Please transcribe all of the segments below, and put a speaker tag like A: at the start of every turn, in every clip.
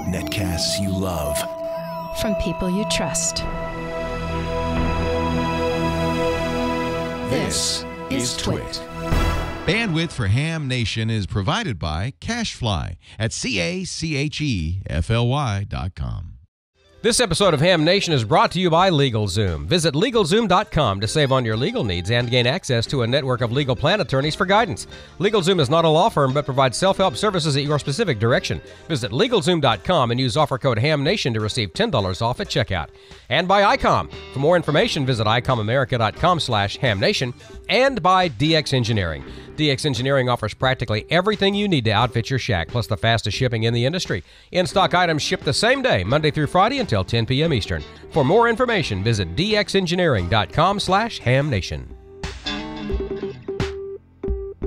A: Netcasts you love.
B: From people you trust.
A: This is Twit.
C: Bandwidth for Ham Nation is provided by CashFly at CACHEFLY.com.
D: This episode of Ham Nation is brought to you by LegalZoom. Visit LegalZoom.com to save on your legal needs and gain access to a network of legal plan attorneys for guidance. LegalZoom is not a law firm but provides self-help services at your specific direction. Visit LegalZoom.com and use offer code HAMNation to receive $10 off at checkout. And by ICOM. For more information, visit ICOMAmerica.com/HamNation. And by DX Engineering. DX Engineering offers practically everything you need to outfit your shack, plus the fastest shipping in the industry. In-stock items ship the same day, Monday through Friday until 10 p.m. Eastern. For more information, visit dxengineering.com/HamNation.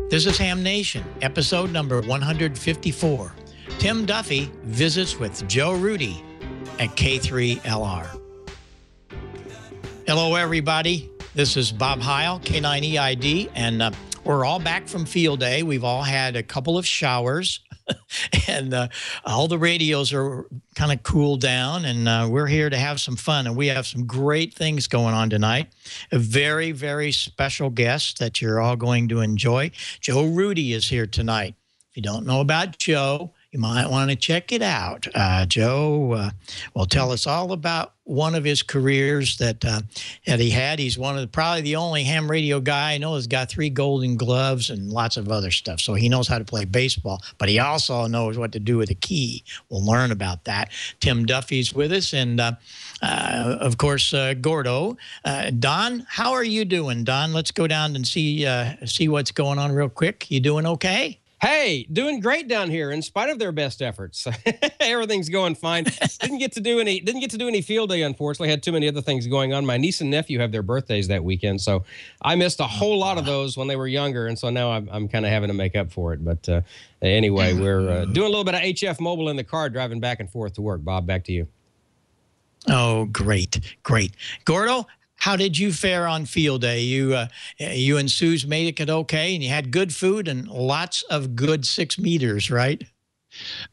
E: This is Ham Nation, episode number 154. Tim Duffy visits with Joe Rudi at K3LR. Hello, everybody. This is Bob Heil, K9EID, and we're all back from field day. We've all had a couple of showers, and all the radios are kind of cooled down, and we're here to have some fun, and we have some great things going on tonight. A very, very special guest that you're all going to enjoy. Joe Rudi is here tonight. If you don't know about Joe, you might want to check it out. Joe will tell us all about one of his careers that he had. He's probably the only ham radio guy I know has got 3 Golden Gloves and lots of other stuff. So he knows how to play baseball, but he also knows what to do with a key. We'll learn about that. Tim Duffy's with us, and of course Gordo. Don, how are you doing, Don? Let's go down and see what's going on real quick. You doing okay?
D: Hey, doing great down here in spite of their best efforts. Everything's going fine. Didn't get to do any field day, unfortunately. Had too many other things going on. My niece and nephew have their birthdays that weekend, so I missed a whole lot of those when they were younger, and so now I'm kind of having to make up for it. But anyway, we're doing a little bit of HF Mobile in the car, driving back and forth to work. Bob, back to you.
E: Oh, great. Gordo, how did you fare on field day? You and Suze made it okay, and you had good food and lots of good 6 meters, right?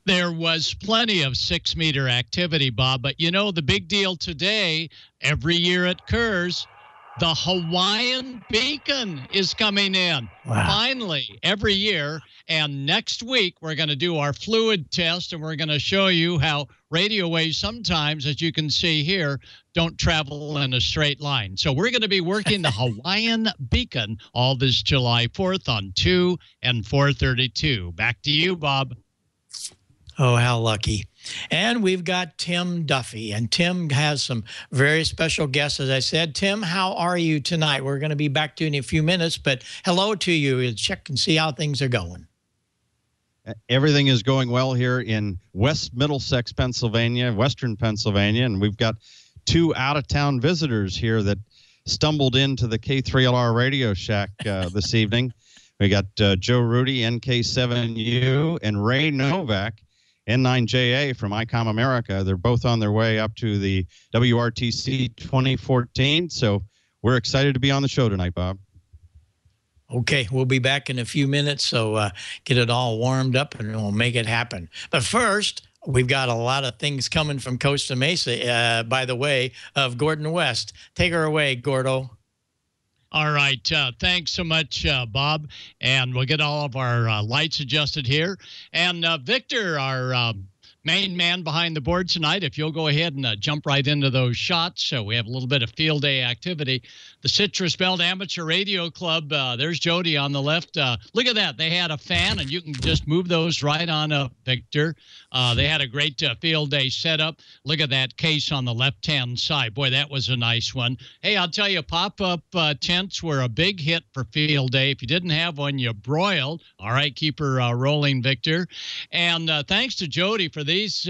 F: There was plenty of 6-meter activity, Bob. But, you know, the big deal today, every year at Kerrs, the Hawaiian beacon is coming in. Wow. Finally, every year. And next week, we're going to do our fluid test, and we're going to show you how radio waves sometimes, as you can see here, don't travel in a straight line. So we're going to be working the Hawaiian beacon all this July 4th on 2 and 432. Back to you, Bob.
E: Oh, how lucky. And we've got Tim Duffy, and Tim has some very special guests, as I said. Tim, how are you tonight? We're going to be back to you in a few minutes, but hello to you. Check and see how things are going.
G: Everything is going well here in West Middlesex, Pennsylvania, Western Pennsylvania, and we've got 2 out-of-town visitors here that stumbled into the K3LR Radio Shack this evening. We got Joe Rudi, NK7U, and Ray Novak, N9JA from ICOM America. They're both on their way up to the WRTC 2014, so we're excited to be on the show tonight, Bob.
E: Okay, we'll be back in a few minutes, so get it all warmed up and we'll make it happen. But first, we've got a lot of things coming from Costa Mesa, by the way, of Gordon West. Take her away, Gordo.
F: All right. Thanks so much, Bob. And we'll get all of our lights adjusted here. And Victor, our main man behind the board tonight, if you'll go ahead and jump right into those shots. So we have a little bit of field day activity. The Citrus Belt Amateur Radio Club, there's Jody on the left. Look at that. They had a fan, and you can just move those right on up, Victor. They had a great field day setup. Look at that case on the left-hand side. Boy, that was a nice one. Hey, I'll tell you, pop-up tents were a big hit for field day. If you didn't have one, you broiled. All right, keep her rolling, Victor. And thanks to Jody for these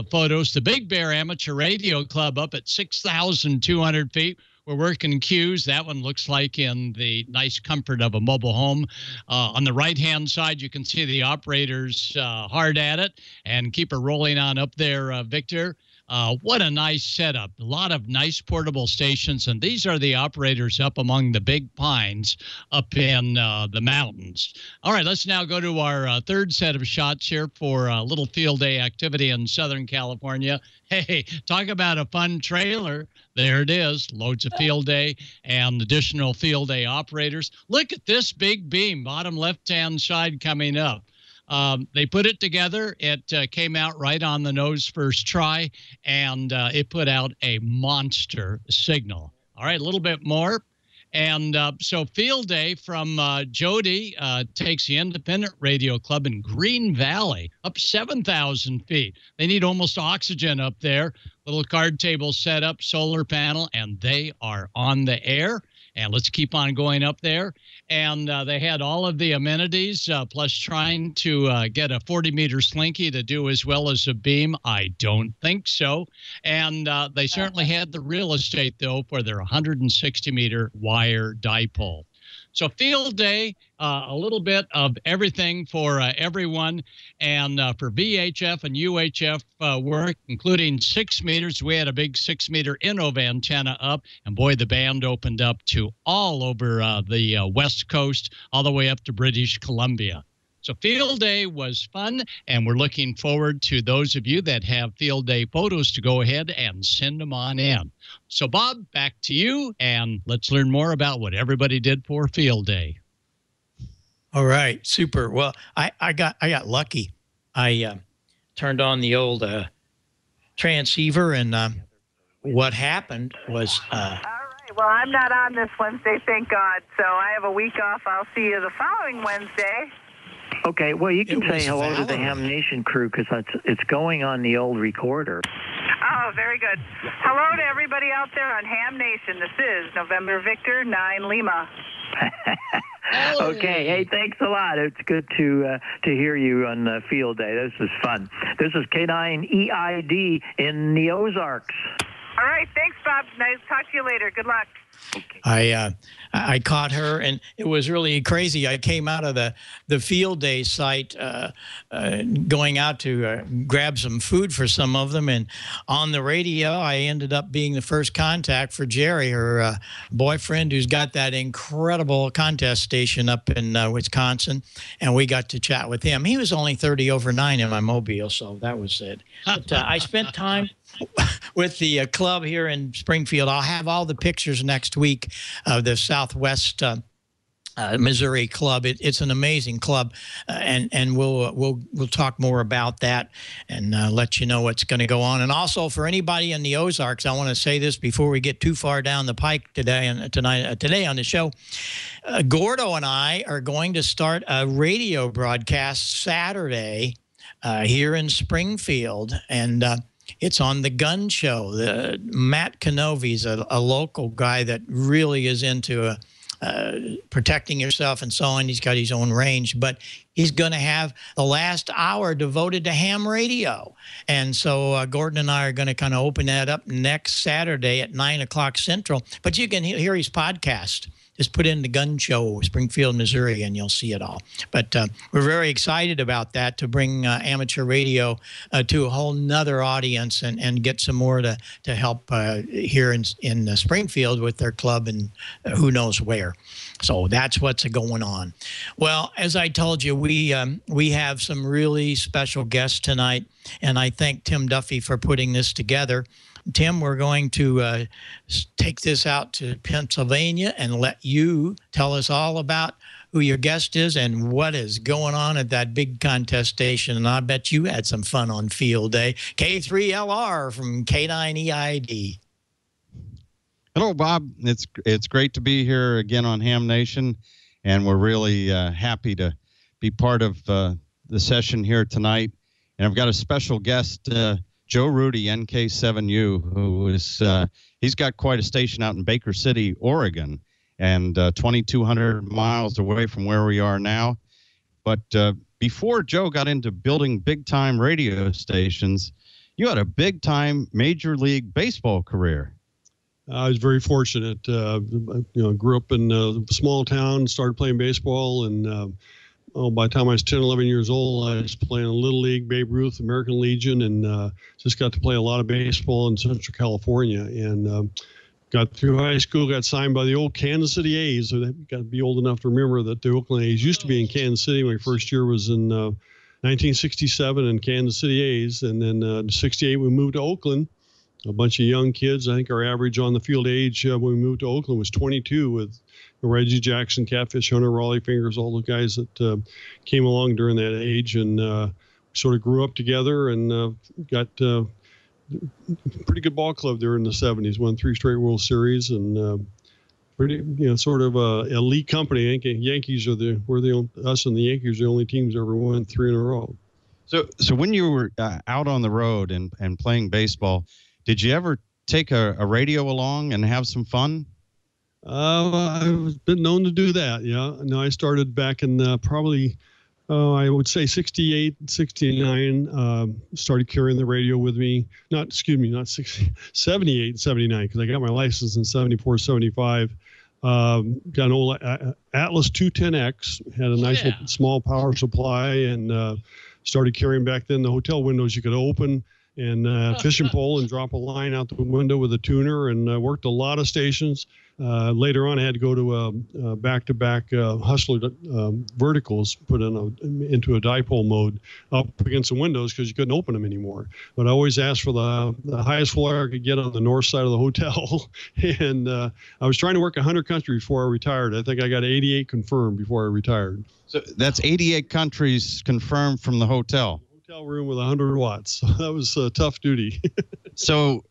F: photos. The Big Bear Amateur Radio Club up at 6,200 feet. We're working cues. That one looks like in the nice comfort of a mobile home. On the right-hand side, you can see the operators hard at it, and keep her rolling on up there, Victor. What a nice setup. A lot of nice portable stations, and these are the operators up among the big pines up in the mountains. All right, let's now go to our third set of shots here for a little field day activity in Southern California. Hey, talk about a fun trailer. There it is, loads of field day and additional field day operators. Look at this big beam, bottom left-hand side coming up. They put it together. It came out right on the nose first try, and it put out a monster signal. All right, a little bit more. And so field day from Jody takes the Independent Radio Club in Green Valley up 7,000 feet. They need almost oxygen up there. Little card table set up, solar panel, and they are on the air. And let's keep on going up there. And they had all of the amenities, plus trying to get a 40-meter slinky to do as well as a beam. I don't think so. And they certainly had the real estate, though, for their 160-meter wire dipole. So field day, a little bit of everything for everyone. And for VHF and UHF work, including 6 meters, we had a big 6-meter Innov antenna up. And boy, the band opened up to all over the West Coast, all the way up to British Columbia. So field day was fun, and we're looking forward to those of you that have field day photos to go ahead and send them on in. So, Bob, back to you, and let's learn more about what everybody did for field day.
E: All right, super. Well, I got lucky. I turned on the old transceiver, and what happened was.
H: All right. Well, I'm not on this Wednesday, thank God. So I have a week off. I'll see you the following Wednesday.
I: Okay, well, you can say hello to the Ham Nation crew because it's going on the old recorder.
H: Oh, very good. Hello to everybody out there on Ham Nation. This is November Victor 9 Lima.
I: Okay, hey, thanks a lot. It's good to hear you on the field day. This is fun. This is K3LR in the Ozarks.
H: All right, thanks, Bob. Nice to talk to you later. Good luck.
E: Okay. I caught her, and it was really crazy. I came out of the field day site, going out to grab some food for some of them, and on the radio, I ended up being the first contact for Jerry, her boyfriend, who's got that incredible contest station up in Wisconsin, and we got to chat with him. He was only 30 over 9 in my mobile, so that was it. But I spent time with the club here in Springfield. I'll have all the pictures next week of the Southwest Missouri club. It's an amazing club, and we'll talk more about that and let you know what's going to go on. And also for anybody in the Ozarks, I want to say this before we get too far down the pike today on the show. Gordo and I are going to start a radio broadcast Saturday here in Springfield, and it's on the gun show. Matt Canovi's a local guy that really is into protecting yourself and so on. He's got his own range, but he's going to have the last hour devoted to ham radio. And so Gordon and I are going to kind of open that up next Saturday at 9 o'clock Central. But you can hear his podcast. Just put in the Gun Show, Springfield, Missouri, and you'll see it all. But we're very excited about that, to bring amateur radio to a whole nother audience and get some more to help here in Springfield with their club and who knows where. So that's what's going on. Well, as I told you, we have some really special guests tonight, and I thank Tim Duffy for putting this together. Tim, we're going to take this out to Pennsylvania and let you tell us all about who your guest is and what is going on at that big contest station. And I bet you had some fun on field day. K3LR from K9EID.
G: Hello, Bob. It's great to be here again on Ham Nation, and we're really happy to be part of the session here tonight. And I've got a special guest, Joe Rudi, NK7U, who is he's got quite a station out in Baker City, Oregon, and 2,200 miles away from where we are now. But before Joe got into building big-time radio stations, you had a big-time Major League Baseball career.
J: I was very fortunate. Grew up in a small town, started playing baseball, and by the time I was 10, 11 years old, I was playing Little League, Babe Ruth, American Legion, and just got to play a lot of baseball in Central California. And got through high school, got signed by the old Kansas City A's. So you got to be old enough to remember that the Oakland A's used to be in Kansas City. My first year was in 1967 in Kansas City A's. And then in 68, we moved to Oakland. A bunch of young kids. I think our average on the field age when we moved to Oakland was 22, with Reggie Jackson, Catfish Hunter, Raleigh Fingers, all the guys that came along during that age, and sort of grew up together and got pretty good ball club there in the 70s. Won 3 straight World Series and pretty, sort of elite company. I think Yankees are us and the Yankees are the only teams that ever won 3 in a row.
G: So when you were out on the road and playing baseball, did you ever take a radio along and have some fun?
J: I've been known to do that, yeah. No, I started back in probably, I would say 68, 69, started carrying the radio with me. 78, 79, because I got my license in 74, 75. Got an old Atlas 210X, had a nice little small power supply, and started carrying back then the hotel windows you could open, and fishing pole and drop a line out the window with a tuner, and worked a lot of stations. Later on, I had to go to back-to-back Hustler verticals, put into a dipole mode up against the windows because you couldn't open them anymore. But I always asked for the highest floor I could get on the north side of the hotel. And I was trying to work 100 countries before I retired. I think I got 88 confirmed before I retired.
G: So that's 88 countries confirmed from the hotel.
J: Hotel room with 100 watts. So that was tough duty.
G: So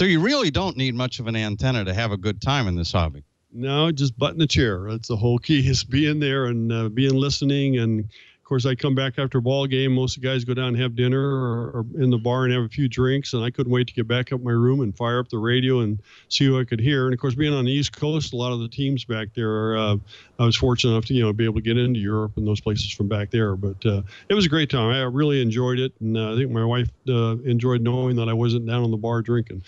G: you really don't need much of an antenna to have a good time in this hobby.
J: No, just button the chair. That's the whole key, is being there and being listening. And of course, I come back after a ball game. Most of the guys go down and have dinner or in the bar and have a few drinks. And I couldn't wait to get back up my room and fire up the radio and see who I could hear. And of course, being on the East Coast, a lot of the teams back there, I was fortunate enough to be able to get into Europe and those places from back there. But it was a great time. I really enjoyed it, and I think my wife enjoyed knowing that I wasn't down on the bar drinking.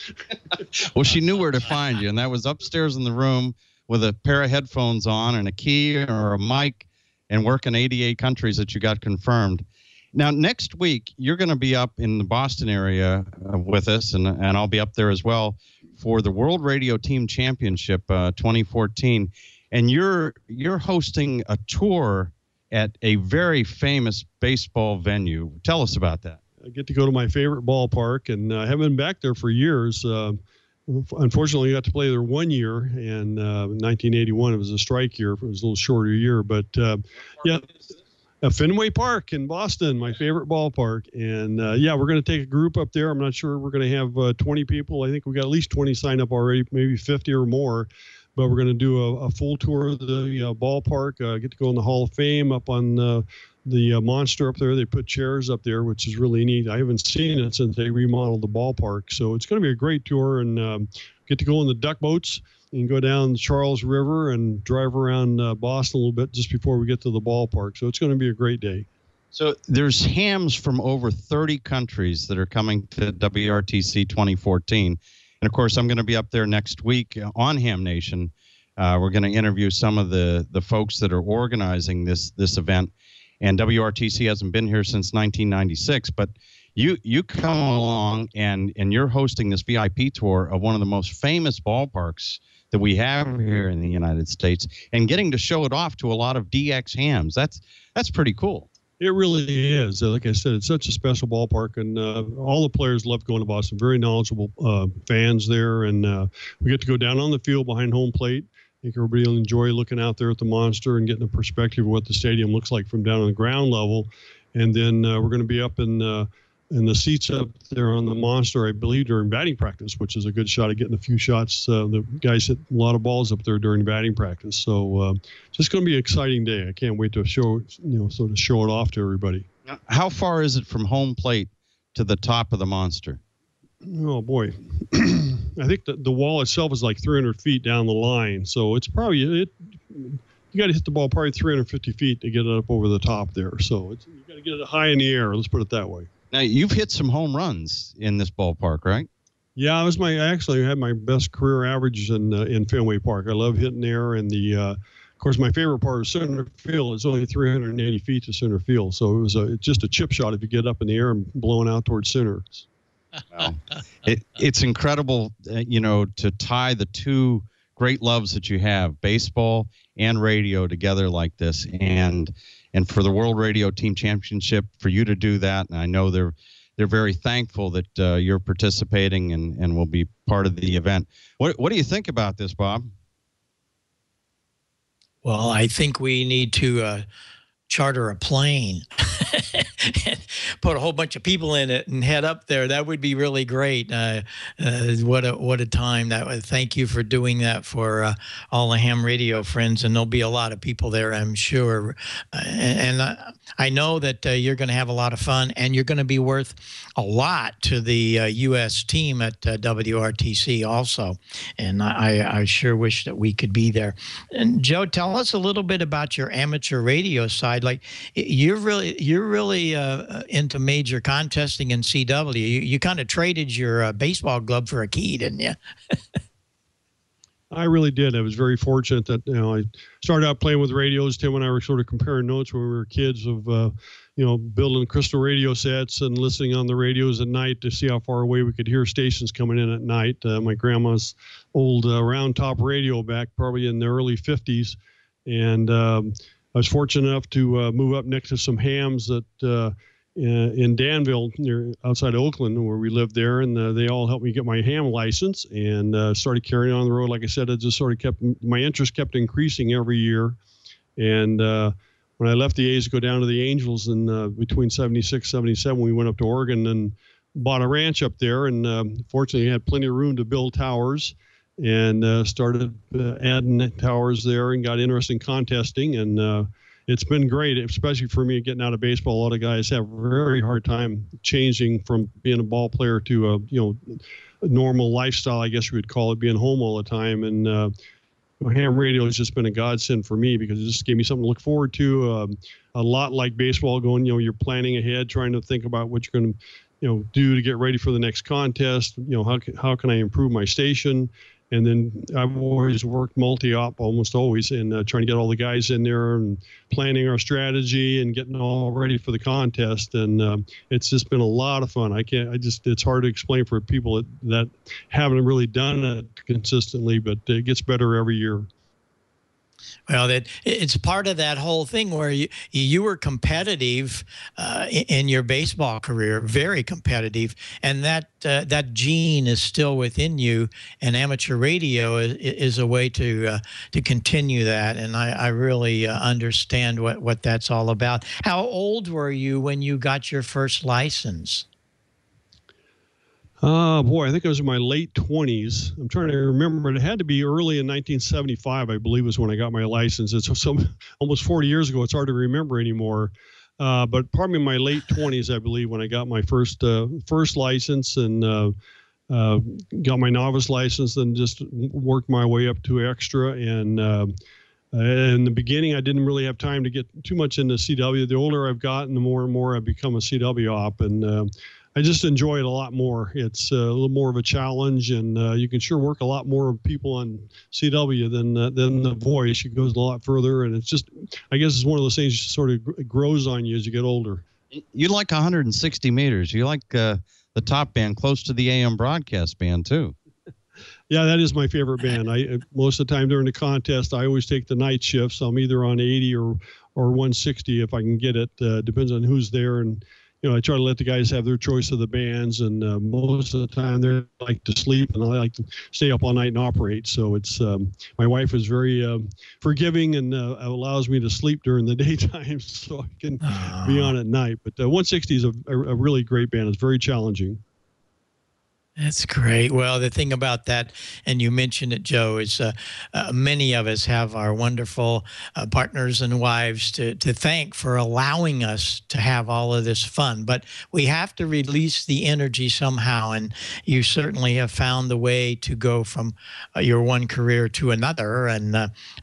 G: Well, she knew where to find you, and that was upstairs in the room with a pair of headphones on and a key or a mic, and working 88 countries that you got confirmed. Now, next week, you're going to be up in the Boston area with us, and I'll be up there as well for the World Radio Team Championship 2014. And you're hosting a tour at a very famous baseball venue. Tell us about that.
J: I get to go to my favorite ballpark, and I haven't been back there for years. Unfortunately, I got to play there 1 year, and in 1981, it was a strike year. It was a little shorter year, but Fenway Park in Boston, my favorite ballpark. And we're going to take a group up there. I'm not sure we're going to have 20 people. I think we got at least 20 signed up already, maybe 50 or more. But we're going to do a full tour of the ballpark. Get to go in the Hall of Fame up on the monster up there. They put chairs up there, which is really neat. I haven't seen it since they remodeled the ballpark. So it's going to be a great tour, and get to go in the duck boats and go down the Charles River and drive around Boston a little bit just before we get to the ballpark. So it's going to be a great day.
G: So there's hams from over 30 countries that are coming to WRTC 2014. And, of course, I'm going to be up there next week on Ham Nation. We're going to interview some of the folks that are organizing this event. And WRTC hasn't been here since 1996. But you come along, and you're hosting this VIP tour of one of the most famous ballparks that we have here in the United States, and getting to show it off to a lot of DX hams. That's pretty cool.
J: It really is. Like I said, it's such a special ballpark, and all the players love going to Boston. Very knowledgeable fans there, and we get to go down on the field behind home plate. I think everybody will enjoy looking out there at the monster and getting a perspective of what the stadium looks like from down on the ground level. And then we're going to be up in the seats up there on the monster, I believe, during batting practice, which is a good shot of getting a few shots. The guys hit a lot of balls up there during batting practice. So just going to be an exciting day. I can't wait to show it off to everybody.
G: How far is it from home plate to the top of the monster?
J: Oh, boy. I think the wall itself is like 300 feet down the line. So it's probably, you got to hit the ball probably 350 feet to get it up over the top there. So you got to get it high in the air. Let's put it that way.
G: Now, you've hit some home runs in this ballpark, right?
J: Yeah, I actually had my best career average in Fenway Park. I love hitting there, and the Of course, my favorite part of center field is only 380 feet to center field, so it was just a chip shot if you get up in the air and blowing out towards center.
G: Well, it's incredible, to tie the two great loves that you have, baseball and radio, together like this, and for the World Radio Team Championship, for you to do that. And I know they're very thankful that you're participating and will be part of the event. What do you think about this, Bob?
E: Well, I think we need to charter a plane and put a whole bunch of people in it and head up there. That would be really great. What a time that was. Thank you for doing that for all the ham radio friends, and there'll be a lot of people there, I'm sure. And I know that you're going to have a lot of fun, and you're going to be worth a lot to the U.S. team at WRTC also. And I sure wish that we could be there. And Joe, tell us a little bit about your amateur radio side. Like, you're really into major contesting in CW. You kind of traded your baseball glove for a key, didn't you?
J: I really did. I was very fortunate that I started out playing with radios. Tim and I were sort of comparing notes when we were kids of building crystal radio sets and listening on the radios at night to see how far away we could hear stations coming in at night. My grandma's old round top radio back probably in the early 50s, and I was fortunate enough to move up next to some hams that in Danville, near outside of Oakland, where we lived there, and they all helped me get my ham license and started carrying on the road. Like I said, it just sort of kept my interest kept increasing every year. And when I left the A's to go down to the Angels in between 76, 77, we went up to Oregon and bought a ranch up there, and fortunately had plenty of room to build towers. And started adding towers there and got interested in contesting. And it's been great, especially for me getting out of baseball. A lot of guys have a very hard time changing from being a ball player to a normal lifestyle, I guess you would call it, being home all the time. And ham radio has just been a godsend for me because it just gave me something to look forward to. A lot like baseball, going, you're planning ahead, trying to think about what you're going to do to get ready for the next contest. How can I improve my station? And then I've always worked multi-op, almost always, and trying to get all the guys in there and planning our strategy and getting all ready for the contest. And it's just been a lot of fun. It's hard to explain for people that haven't really done it consistently, but it gets better every year.
E: Well, it's part of that whole thing where you were competitive in your baseball career, very competitive, and that gene is still within you. And amateur radio is a way to continue that. And I really understand what that's all about. How old were you when you got your first license?
J: Boy, I think it was in my late 20s. I'm trying to remember. It had to be early in 1975, I believe, was when I got my license. It's almost 40 years ago. It's hard to remember anymore. But probably in my late 20s, I believe, when I got my first license and got my novice license, and just worked my way up to extra. And in the beginning, I didn't really have time to get too much into CW. The older I've gotten, the more and more I've become a CW op. And I just enjoy it a lot more. It's a little more of a challenge, and you can sure work a lot more of people on CW than the voice. It goes a lot further, and it's just, I guess it's one of those things that sort of grows on you as you get older.
G: You like 160 meters. You like the top band close to the AM broadcast band, too.
J: Yeah, that is my favorite band. Most of the time during the contest, I always take the night shifts. I'm either on 80 or 160 if I can get it. Depends on who's there. And I try to let the guys have their choice of the bands, and most of the time they like to sleep, and I like to stay up all night and operate. So it's my wife is very forgiving and allows me to sleep during the daytime so I can be on at night. But 160 is a really great band. It's very challenging.
E: That's great. Well, the thing about that, and you mentioned it, Joe, is many of us have our wonderful partners and wives to thank for allowing us to have all of this fun. But we have to release the energy somehow, and you certainly have found the way to go from your one career to another. And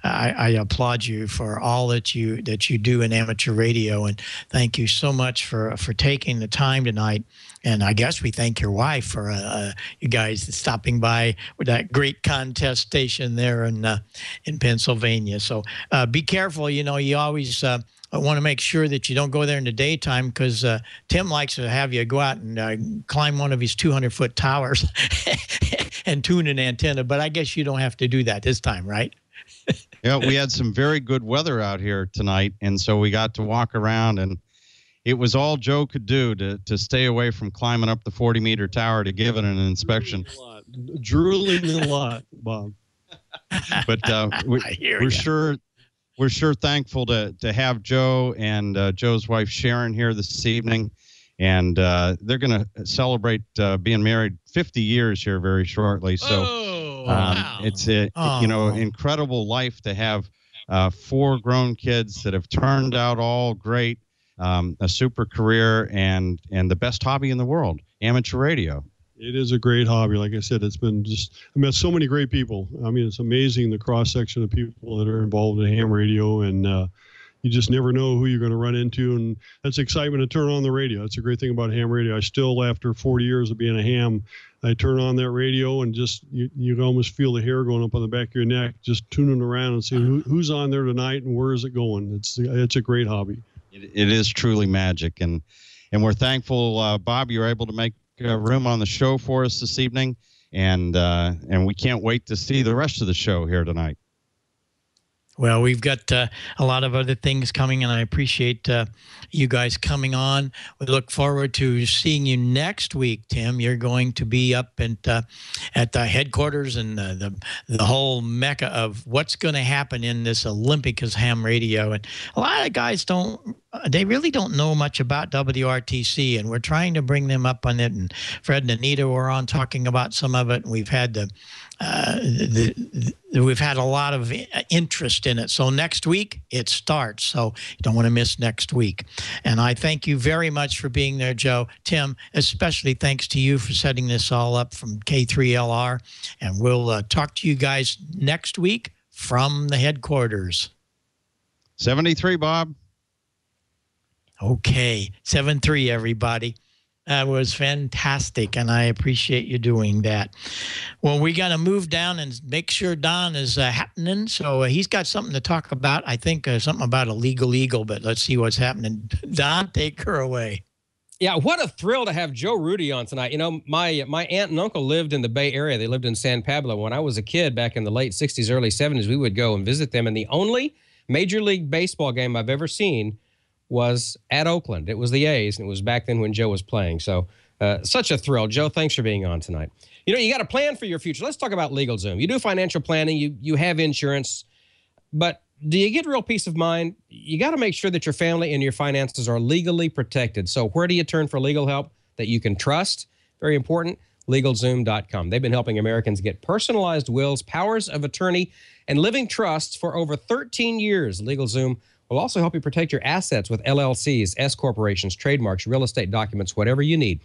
E: I applaud you for all that you do in amateur radio. And thank you so much for taking the time tonight. And I guess we thank your wife for you guys stopping by with that great contest station there in Pennsylvania. So be careful. You know, you always want to make sure that you don't go there in the daytime, because Tim likes to have you go out and climb one of his 200-foot towers and tune an antenna. But I guess you don't have to do that this time, right?
G: Yeah, we had some very good weather out here tonight, and so we got to walk around, and it was all Joe could do to stay away from climbing up the 40-meter tower to give it an inspection.
J: Drooling a lot, Bob.
G: But we're sure thankful to have Joe and Joe's wife Sharon here this evening, and they're going to celebrate being married 50 years here very shortly. So
F: wow.
G: It's a incredible life to have 4 grown kids that have turned out all great, a super career, and the best hobby in the world, amateur radio.
J: It is a great hobby. Like I said, it's been just, I met so many great people. I mean, it's amazing the cross-section of people that are involved in ham radio, and you just never know who you're going to run into, and that's excitement to turn on the radio. That's a great thing about ham radio. I still, after 40 years of being a ham, I turn on that radio and just, you can almost feel the hair going up on the back of your neck, just tuning around and seeing who's on there tonight and where is it going. It's a great hobby.
G: It is truly magic, and we're thankful, Bob, you were able to make room on the show for us this evening, and we can't wait to see the rest of the show here tonight.
E: Well, we've got a lot of other things coming, and I appreciate you guys coming on. We look forward to seeing you next week, Tim. You're going to be up at the headquarters and the whole mecca of what's going to happen in this Olympics ham radio. And a lot of guys they really don't know much about WRTC, and we're trying to bring them up on it. And Fred and Anita were on talking about some of it, and we've had we've had a lot of interest in it. So next week it starts, so you don't want to miss next week. And I thank you very much for being there, Joe. Tim, especially thanks to you for setting this all up from K3LR. And we'll talk to you guys next week from the headquarters.
G: 73, Bob.
E: Okay, 7-3, everybody. That was fantastic, and I appreciate you doing that. Well, we got to move down and make sure Don is happening. So he's got something to talk about. I think something about a legal eagle, but let's see what's happening. Don, take her away.
D: Yeah, what a thrill to have Joe Rudi on tonight. You know, my aunt and uncle lived in the Bay Area. They lived in San Pablo. When I was a kid back in the late 60s, early 70s, we would go and visit them. And the only Major League Baseball game I've ever seen was at Oakland. It was the A's, and it was back then when Joe was playing. So such a thrill. Joe, thanks for being on tonight. You know, you got to plan for your future. Let's talk about LegalZoom. You do financial planning. You have insurance. But do you get real peace of mind? You got to make sure that your family and your finances are legally protected. So where do you turn for legal help that you can trust? Very important. LegalZoom.com. They've been helping Americans get personalized wills, powers of attorney, and living trusts for over 13 years. LegalZoom will also help you protect your assets with LLCs, S corporations, trademarks, real estate documents, whatever you need.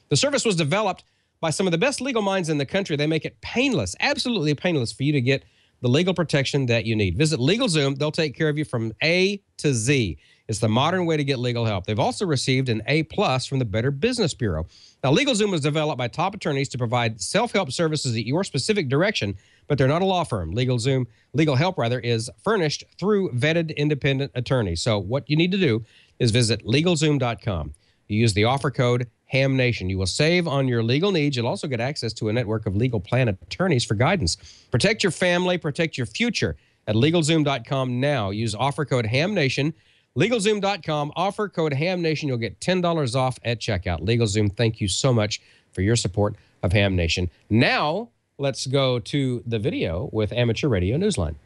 D: The service was developed by some of the best legal minds in the country. They make it painless, absolutely painless, for you to get the legal protection that you need. Visit LegalZoom. They'll take care of you from A to Z. It's the modern way to get legal help. They've also received an A+ from the Better Business Bureau. Now, LegalZoom was developed by top attorneys to provide self-help services at your specific direction, but they're not a law firm. LegalZoom, legal help rather, is furnished through vetted independent attorneys. So what you need to do is visit LegalZoom.com. You use the offer code HamNation. You will save on your legal needs. You'll also get access to a network of legal plan attorneys for guidance. Protect your family, protect your future at LegalZoom.com now. Use offer code HamNation. LegalZoom.com, offer code HamNation. You'll get $10 off at checkout. LegalZoom, thank you so much for your support of Ham Nation. Now, let's go to the video with Amateur Radio Newsline.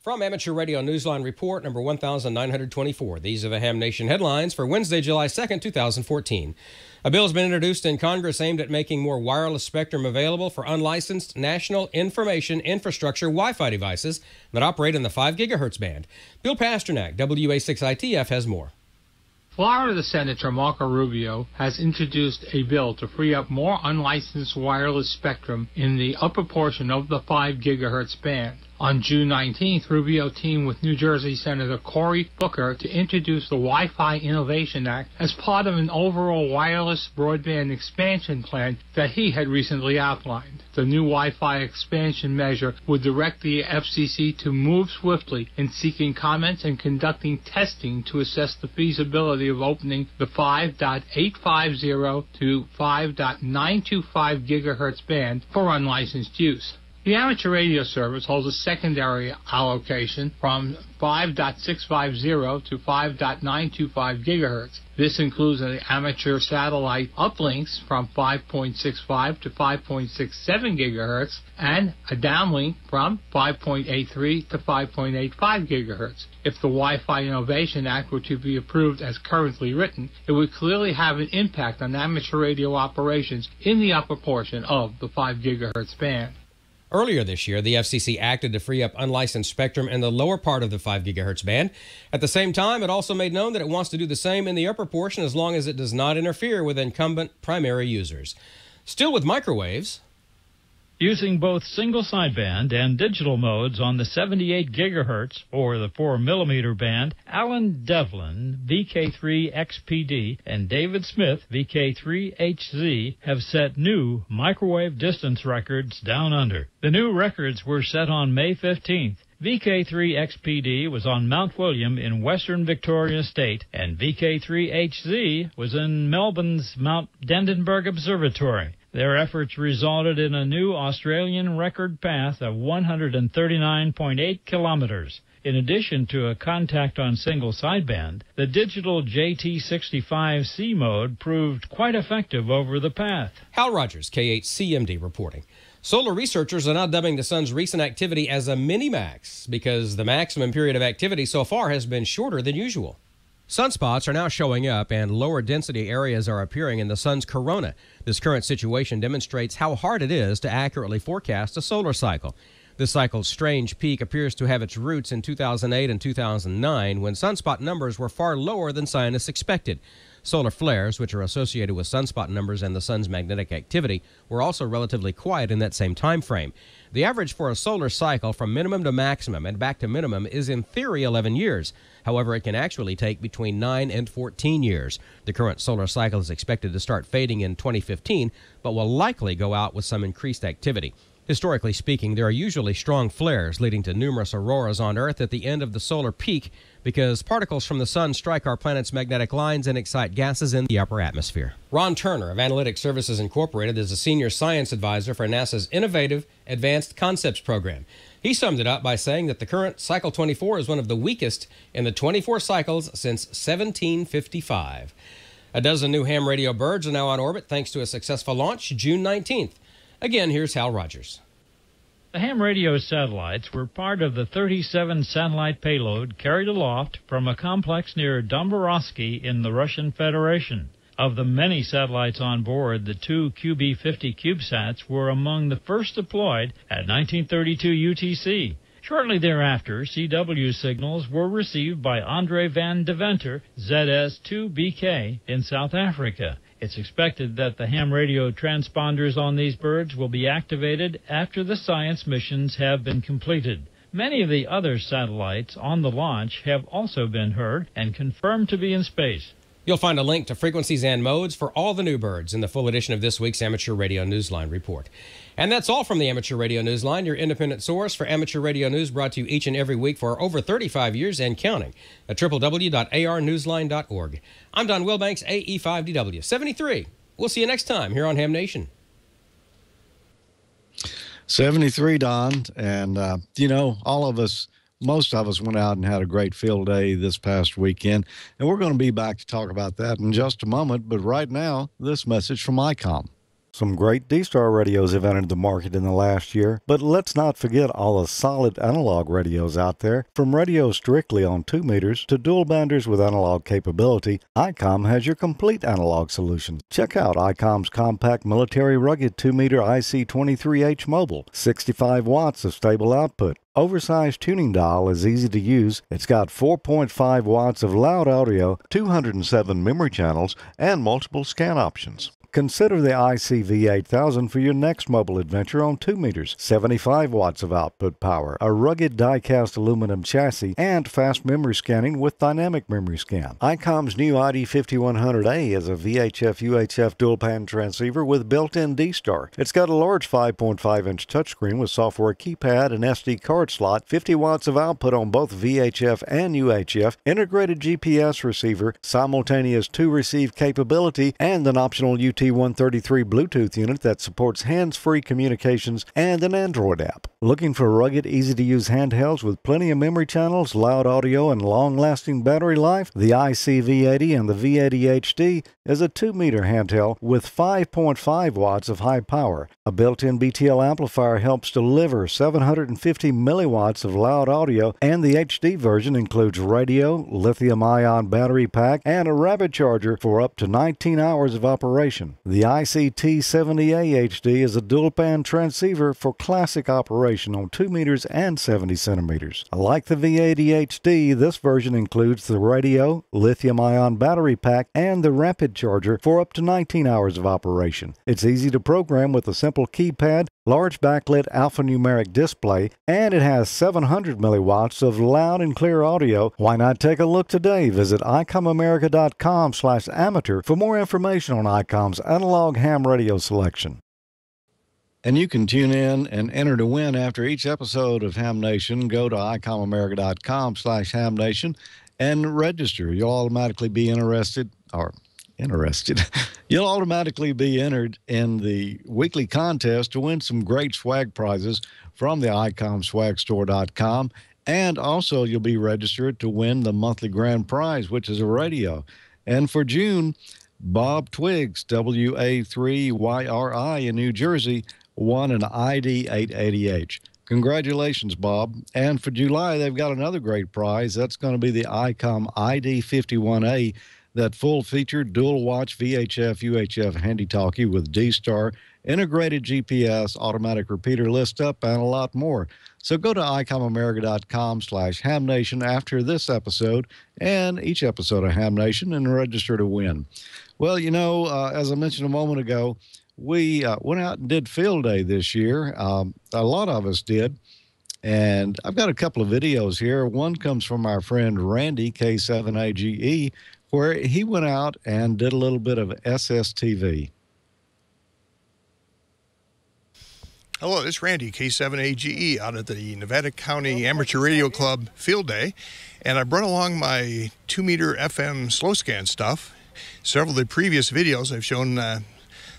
D: From Amateur Radio Newsline Report number 1924, these are the Ham Nation headlines for Wednesday, July 2nd, 2014. A bill has been introduced in Congress aimed at making more wireless spectrum available for unlicensed National Information Infrastructure Wi-Fi devices that operate in the 5 gigahertz band. Bill Pasternak, WA6ITF, has more.
K: Florida Senator Marco Rubio has introduced a bill to free up more unlicensed wireless spectrum in the upper portion of the 5 gigahertz band. On June 19th, Rubio teamed with New Jersey Senator Cory Booker to introduce the Wi-Fi Innovation Act as part of an overall wireless broadband expansion plan that he had recently outlined. The new Wi-Fi expansion measure would direct the FCC to move swiftly in seeking comments and conducting testing to assess the feasibility of opening the 5.850 to 5.925 gigahertz band for unlicensed use. The amateur radio service holds a secondary allocation from 5.650 to 5.925 gigahertz. This includes the amateur satellite uplinks from 5.65 to 5.67 gigahertz and a downlink from 5.83 to 5.85 gigahertz. If the Wi-Fi Innovation Act were to be approved as currently written, it would clearly have an impact on amateur radio operations in the upper portion of the 5 gigahertz band.
D: Earlier this year, the FCC acted to free up unlicensed spectrum in the lower part of the 5 gigahertz band. At the same time, it also made known that it wants to do the same in the upper portion as long as it does not interfere with incumbent primary users. Still with microwaves.
L: Using both single sideband and digital modes on the 78 gigahertz or the 4 millimeter band, Alan Devlin, VK3XPD, and David Smith, VK3HZ, have set new microwave distance records down under. The new records were set on May 15th. VK3XPD was on Mount William in western Victoria State, and VK3HZ was in Melbourne's Mount Dendenberg Observatory. Their efforts resulted in a new Australian record path of 139.8 kilometers. In addition to a contact on single sideband, the digital JT65C mode proved quite effective over the path.
D: Hal Rogers, K8CMD, reporting. Solar researchers are now dubbing the sun's recent activity as a mini-max because the maximum period of activity so far has been shorter than usual. Sunspots are now showing up and lower density areas are appearing in the sun's corona. This current situation demonstrates how hard it is to accurately forecast a solar cycle. This cycle's strange peak appears to have its roots in 2008 and 2009 when sunspot numbers were far lower than scientists expected. Solar flares, which are associated with sunspot numbers and the sun's magnetic activity, were also relatively quiet in that same time frame. The average for a solar cycle from minimum to maximum and back to minimum is in theory 11 years. However, it can actually take between 9 and 14 years. The current solar cycle is expected to start fading in 2015, but will likely go out with some increased activity. Historically speaking, there are usually strong flares leading to numerous auroras on Earth at the end of the solar peak because particles from the sun strike our planet's magnetic lines and excite gases in the upper atmosphere. Ron Turner of Analytic Services Incorporated is a senior science advisor for NASA's innovative Advanced Concepts program. He summed it up by saying that the current Cycle 24 is one of the weakest in the 24 cycles since 1755. A dozen new ham radio birds are now on orbit thanks to a successful launch June 19th. Again, here's Hal Rogers.
L: The ham radio satellites were part of the 37 satellite payload carried aloft from a complex near Domborovsky in the Russian Federation. Of the many satellites on board, the two QB-50 CubeSats were among the first deployed at 1932 UTC. Shortly thereafter, CW signals were received by Andre van Deventer, ZS-2BK, in South Africa. It's expected that the ham radio transponders on these birds will be activated after the science missions have been completed. Many of the other satellites on the launch have also been heard and confirmed to be in space.
D: You'll find a link to frequencies and modes for all the new birds in the full edition of this week's Amateur Radio Newsline report. And that's all from the Amateur Radio Newsline, your independent source for amateur radio news brought to you each and every week for over 35 years and counting at www.arnewsline.org. I'm Don Wilbanks, AE5DW 73. We'll see you next time here on Ham Nation.
M: 73, Don. And, all of us, most of us went out and had a great field day this past weekend. And we're going to be back to talk about that in just a moment. But right now, this message from ICOM. Some great D-Star radios have entered the market in the last year, but let's not forget all the solid analog radios out there. From radios strictly on 2 meters to dual banders with analog capability, ICOM has your complete analog solution. Check out ICOM's compact military rugged 2-meter IC23H mobile, 65 watts of stable output. Oversized tuning dial is easy to use. It's got 4.5 watts of loud audio, 207 memory channels, and multiple scan options. Consider the ICV8000 for your next mobile adventure on 2 meters, 75 watts of output power, a rugged die-cast aluminum chassis, and fast memory scanning with dynamic memory scan. ICOM's new ID5100A is a VHF-UHF dual-band transceiver with built-in D-Star. It's got a large 5.5-inch touchscreen with software keypad and SD card slot, 50 watts of output on both VHF and UHF, integrated GPS receiver, simultaneous 2-receive capability, and an optional UT133 Bluetooth unit that supports hands-free communications and an Android app. Looking for rugged, easy-to-use handhelds with plenty of memory channels, loud audio, and long-lasting battery life? The ICV80 and the V80HD is a 2-meter handheld with 5.5 watts of high power. A built-in BTL amplifier helps deliver 750 milliwatts of loud audio, and the HD version includes radio, lithium-ion battery pack, and a rapid charger for up to 19 hours of operation. The ICT70A HD is a dual-band transceiver for classic operation on 2 meters and 70 centimeters. Like the V80 HD, this version includes the radio, lithium-ion battery pack, and the rapid charger for up to 19 hours of operation. It's easy to program with a simple keypad, large backlit alphanumeric display, and it has 700 milliwatts of loud and clear audio. Why not take a look today? Visit icomamerica.com/amateur for more information on ICOM's analog ham radio selection. And you can tune in and enter to win after each episode of Ham Nation. Go to icomamerica.com/hamnation and register. You'll automatically be interested. You'll automatically be entered in the weekly contest to win some great swag prizes from the icomswagstore.com. And also you'll be registered to win the monthly grand prize, which is a radio. And for June, Bob Twiggs, WA3YRI in New Jersey, won an ID880H. Congratulations, Bob. And for July, they've got another great prize. That's going to be the ICOM ID51A, that full-feature dual-watch VHF UHF handy-talkie with D-Star, integrated GPS, automatic repeater list up, and a lot more. So go to icomamerica.com/hamnation after this episode and each episode of Ham Nation and register to win. Well, you know, as I mentioned a moment ago, we went out and did field day this year. A lot of us did. And I've got a couple of videos here. One comes from our friend Randy, K3LR, where he went out and did a little bit of SSTV.
N: Hello, this is Randy, K3LR, out at the Nevada County Amateur Radio Club Field Day. And I brought along my 2-meter FM slow scan stuff. Several of the previous videos I've shown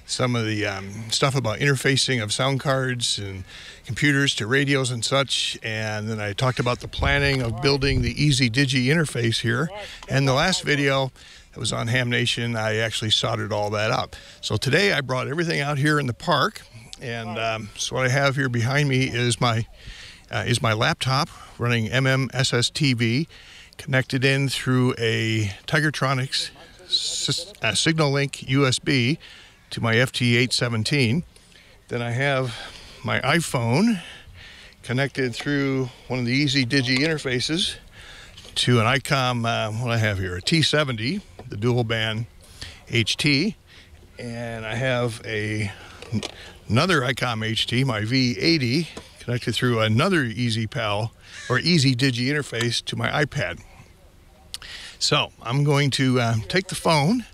N: some of the stuff about interfacing of sound cards and computers to radios and such, and then I talked about the planning of building the Easy Digi interface here. And the last video that was on Ham Nation, I actually soldered all that up. So today I brought everything out here in the park, and so what I have here behind me is my laptop running SSTV, connected in through a Tigertronics Signal Link USB to my FT817. Then I have my iPhone connected through one of the Easy Digi interfaces to an ICOM, what I have here, a T70, the dual band HT. And I have another ICOM HT, my V80, connected through another Easy Pal or Easy Digi interface to my iPad. So I'm going to take the phone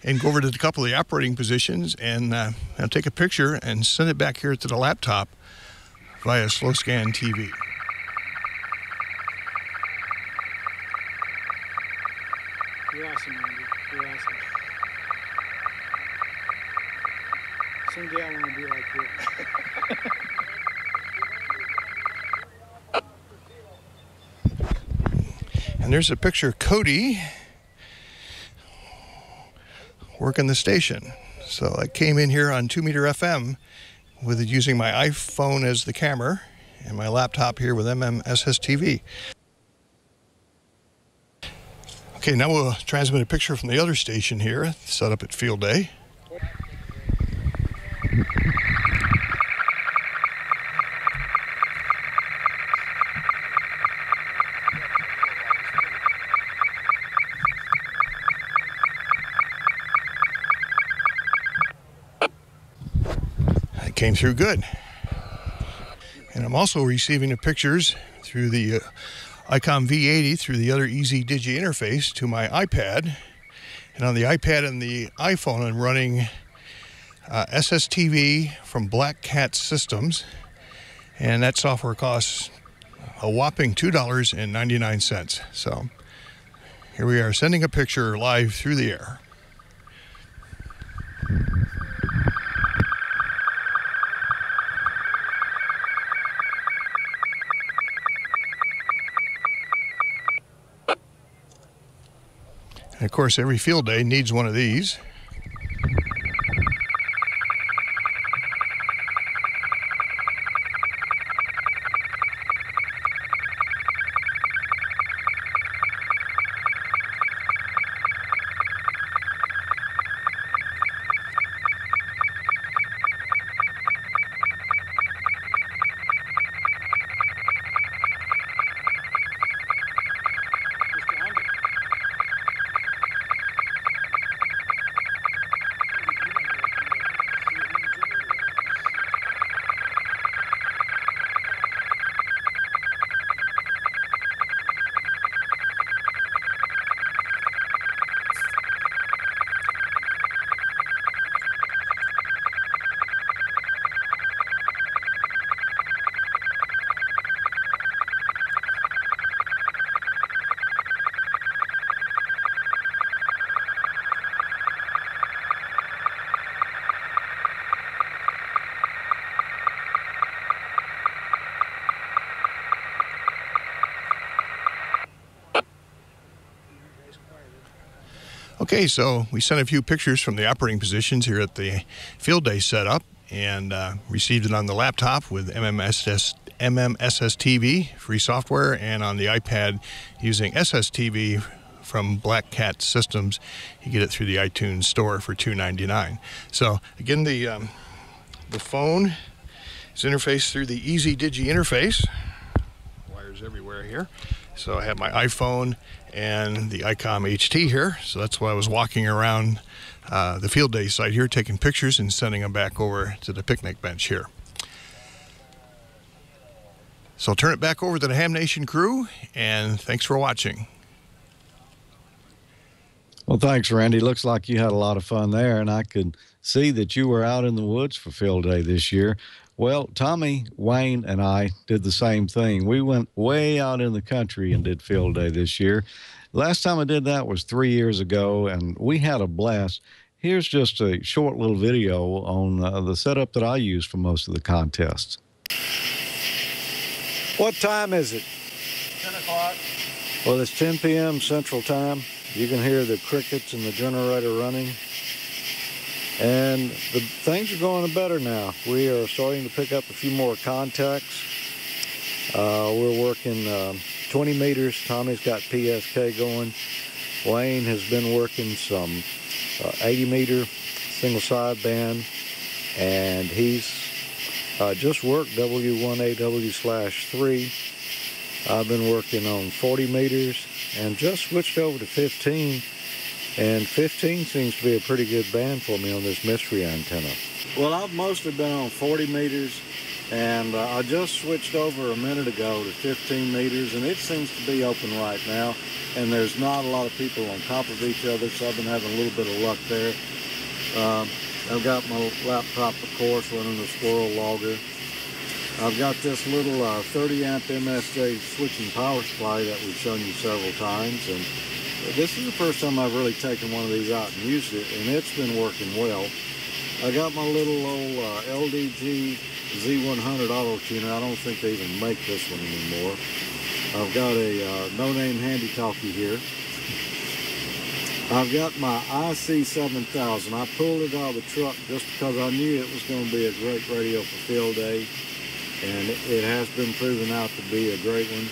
N: and go over to a couple of the operating positions and I'll take a picture and send it back here to the laptop via slow scan TV.
O: You're awesome, Andy. You're awesome. Someday I want to be like you.
N: And there's a picture of Cody working the station. So I came in here on 2-meter FM with it using my iPhone as the camera and my laptop here with SSTV. Okay, now we'll transmit a picture from the other station here, set up at Field Day. came through good. And I'm also receiving the pictures through the ICOM V80 through the other Easy Digi interface to my iPad. And on the iPad and the iPhone, I'm running SSTV from Black Cat Systems. And that software costs a whopping $2.99. So here we are sending a picture live through the air. And of course, every field day needs one of these. Okay, so we sent a few pictures from the operating positions here at the field day setup and received it on the laptop with MMSS TV, free software, and on the iPad using SSTV from Black Cat Systems. You get it through the iTunes store for $2.99. So again, the phone is interfaced through the Easy Digi interface. Wires everywhere here. So I have my iPhone and the ICOM HT here. So that's why I was walking around the field day site here, taking pictures and sending them back over to the picnic bench here. So I'll turn it back over to the Ham Nation crew, and thanks for watching.
M: Well, thanks, Randy. Looks like you had a lot of fun there, and I could see that you were out in the woods for field day this year. Well, Tommy, Wayne, and I did the same thing. We went way out in the country and did field day this year. Last time I did that was 3 years ago, and we had a blast. Here's just a short little video on the setup that I use for most of the contests. What time is it?
O: 10 o'clock.
M: Well, it's 10 p.m. Central Time. You can hear the crickets and the generator running. And things are going better now. We are starting to pick up a few more contacts. We're working 20 meters. Tommy's got PSK going. Wayne has been working some 80 meter single sideband, and he's just worked W1AW/3. I've been working on 40 meters and just switched over to 15. And 15 seems to be a pretty good band for me on this mystery antenna. Well, I've mostly been on 40 meters, and I just switched over a minute ago to 15 meters, and it seems to be open right now. And there's not a lot of people on top of each other, so I've been having a little bit of luck there. I've got my laptop, of course, running the squirrel logger. I've got this little 30 amp MSJ switching power supply that we've shown you several times, and this is the first time I've really taken one of these out and used it, and it's been working well. I got my little old LDG Z100 auto tuner. I don't think they even make this one anymore. I've got a no-name handy talkie here. I've got my IC7000. I pulled it out of the truck just because I knew it was going to be a great radio for field day, and it has been proven out to be a great one.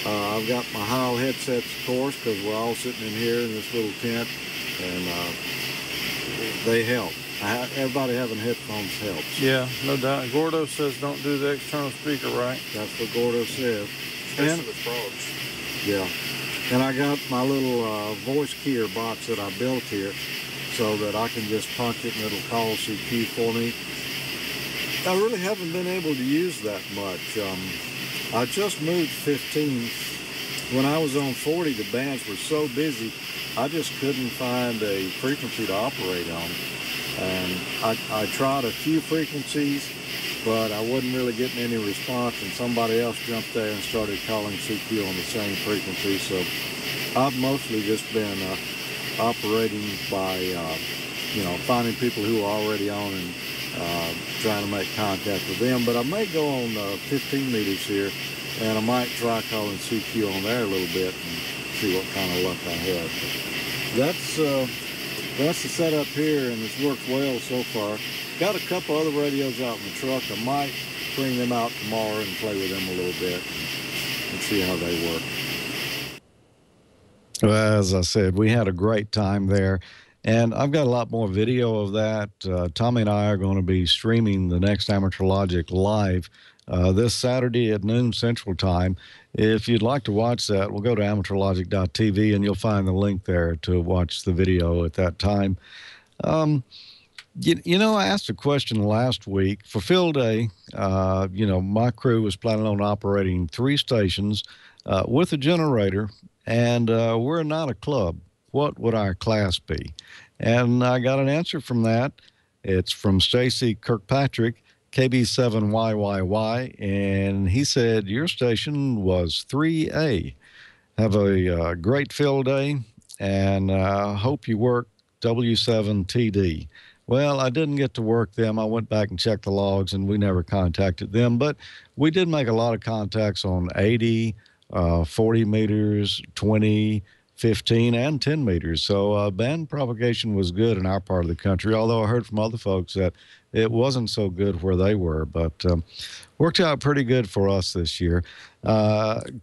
M: I've got my Heil headsets, of course, because we're all sitting in here in this little tent, and they help. Everybody having headphones helps.
O: Yeah, no doubt. Gordo says don't do the external speaker, right?
M: That's what Gordo says.
O: Especially with frogs.
M: Yeah. And I got my little voice keyer box that I built here so that I can just punch it and it'll call CQ for me. I really haven't been able to use that much. I just moved 15. When I was on 40, the bands were so busy, I just couldn't find a frequency to operate on. And I tried a few frequencies, but I wasn't really getting any response, and somebody else jumped there and started calling CQ on the same frequency. So I've mostly just been operating by, finding people who are already on and trying to make contact with them. But I may go on 15 meters here, and I might try calling CQ on there a little bit and see what kind of luck I have. But that's the setup here, and it's worked well so far. Got a couple other radios out in the truck. I might bring them out tomorrow and play with them a little bit and see how they work. Well, as I said, we had a great time there. And I've got a lot more video of that. Tommy and I are going to be streaming the next Amateur Logic live this Saturday at noon Central Time. If you'd like to watch that, we'll go to amateurlogic.tv and you'll find the link there to watch the video at that time. You know, I asked a question last week. For field day, my crew was planning on operating 3 stations with a generator, and we're not a club. What would our class be? And I got an answer from that. It's from Stacy Kirkpatrick, KB7YYY, and he said, your station was 3A. Have a great field day, and hope you work W7TD. Well, I didn't get to work them. I went back and checked the logs, and we never contacted them. But we did make a lot of contacts on 80, 40 meters, 20, 15, and 10 meters. So band propagation was good in our part of the country, although I heard from other folks that it wasn't so good where they were. But worked out pretty good for us this year.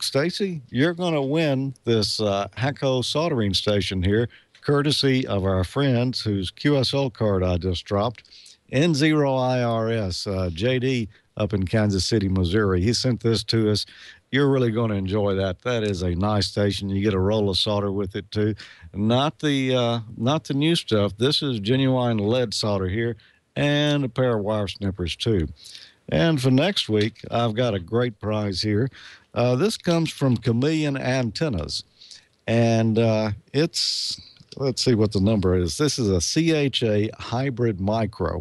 M: Stacy, you're going to win this Hacko soldering station here, courtesy of our friends whose QSL card I just dropped, N0IRS, JD up in Kansas City, Missouri. He sent this to us. You're really going to enjoy that. That is a nice station. You get a roll of solder with it too. Not the new stuff. This is genuine lead solder here, and a pair of wire snippers too. And for next week, I've got a great prize here. This comes from Chameleon Antennas, and it's, let's see what the number is. This is a CHA hybrid micro.